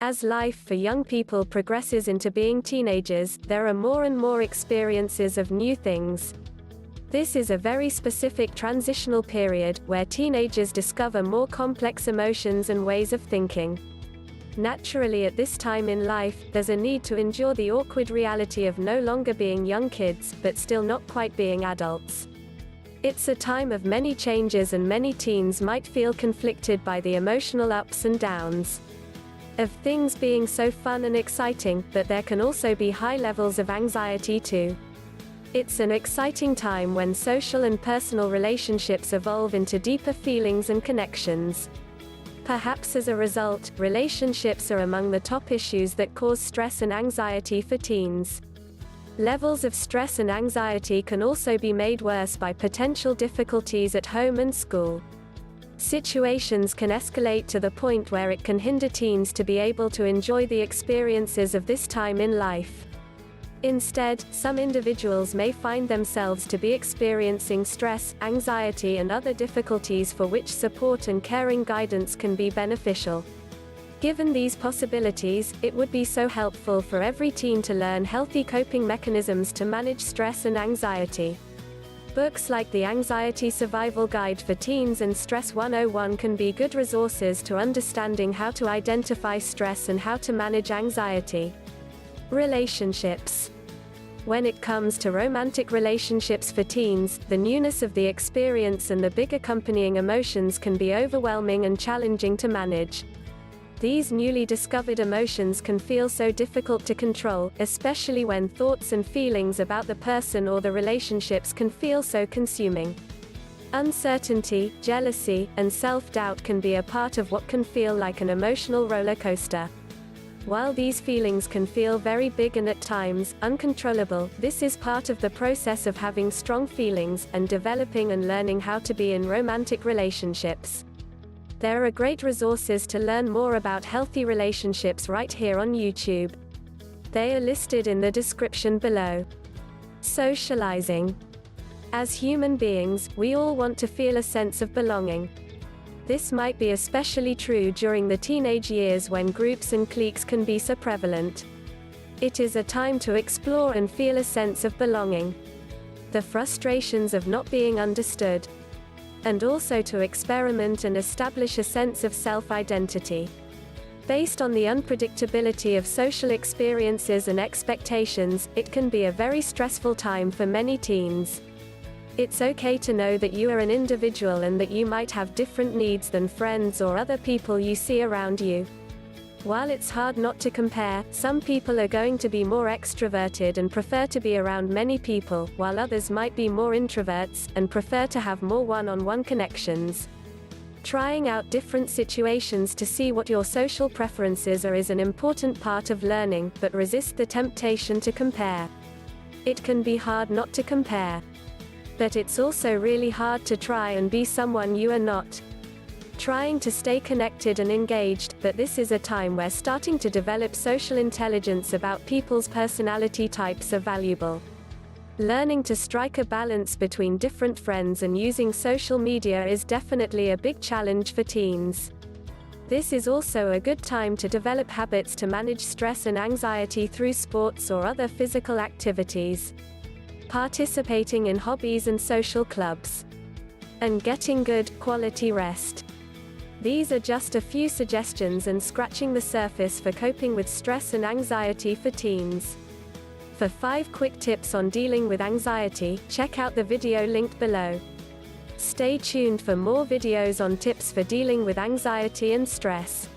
As life for young people progresses into being teenagers, there are more and more experiences of new things. This is a very specific transitional period, where teenagers discover more complex emotions and ways of thinking. Naturally, at this time in life, there's a need to endure the awkward reality of no longer being young kids, but still not quite being adults. It's a time of many changes, and many teens might feel conflicted by the emotional ups and downs of things being so fun and exciting, but there can also be high levels of anxiety too. It's an exciting time when social and personal relationships evolve into deeper feelings and connections. Perhaps as a result, relationships are among the top issues that cause stress and anxiety for teens. Levels of stress and anxiety can also be made worse by potential difficulties at home and school. Situations can escalate to the point where it can hinder teens to be able to enjoy the experiences of this time in life. Instead, some individuals may find themselves to be experiencing stress, anxiety, and other difficulties for which support and caring guidance can be beneficial. Given these possibilities, it would be so helpful for every teen to learn healthy coping mechanisms to manage stress and anxiety. Books like the Anxiety Survival Guide for Teens and Stress 101 can be good resources to understanding how to identify stress and how to manage anxiety. Relationships. When it comes to romantic relationships for teens, the newness of the experience and the big accompanying emotions can be overwhelming and challenging to manage. These newly discovered emotions can feel so difficult to control, especially when thoughts and feelings about the person or the relationships can feel so consuming. Uncertainty, jealousy, and self-doubt can be a part of what can feel like an emotional roller coaster. While these feelings can feel very big and at times uncontrollable, this is part of the process of having strong feelings and developing and learning how to be in romantic relationships. There are great resources to learn more about healthy relationships right here on YouTube. They are listed in the description below. Socializing. As human beings, we all want to feel a sense of belonging. This might be especially true during the teenage years when groups and cliques can be so prevalent. It is a time to explore and feel a sense of belonging. The frustrations of not being understood. And also to experiment and establish a sense of self-identity. Based on the unpredictability of social experiences and expectations, it can be a very stressful time for many teens. It's okay to know that you are an individual and that you might have different needs than friends or other people you see around you. While it's hard not to compare, some people are going to be more extroverted and prefer to be around many people, while others might be more introverts and prefer to have more one-on-one connections. Trying out different situations to see what your social preferences are is an important part of learning, but resist the temptation to compare. It can be hard not to compare. But it's also really hard to try and be someone you are not. Trying to stay connected and engaged, but this is a time where starting to develop social intelligence about people's personality types are valuable. Learning to strike a balance between different friends and using social media is definitely a big challenge for teens. This is also a good time to develop habits to manage stress and anxiety through sports or other physical activities. Participating in hobbies and social clubs. And getting good, quality rest. These are just a few suggestions and scratching the surface for coping with stress and anxiety for teens. For 5 quick tips on dealing with anxiety, check out the video linked below. Stay tuned for more videos on tips for dealing with anxiety and stress.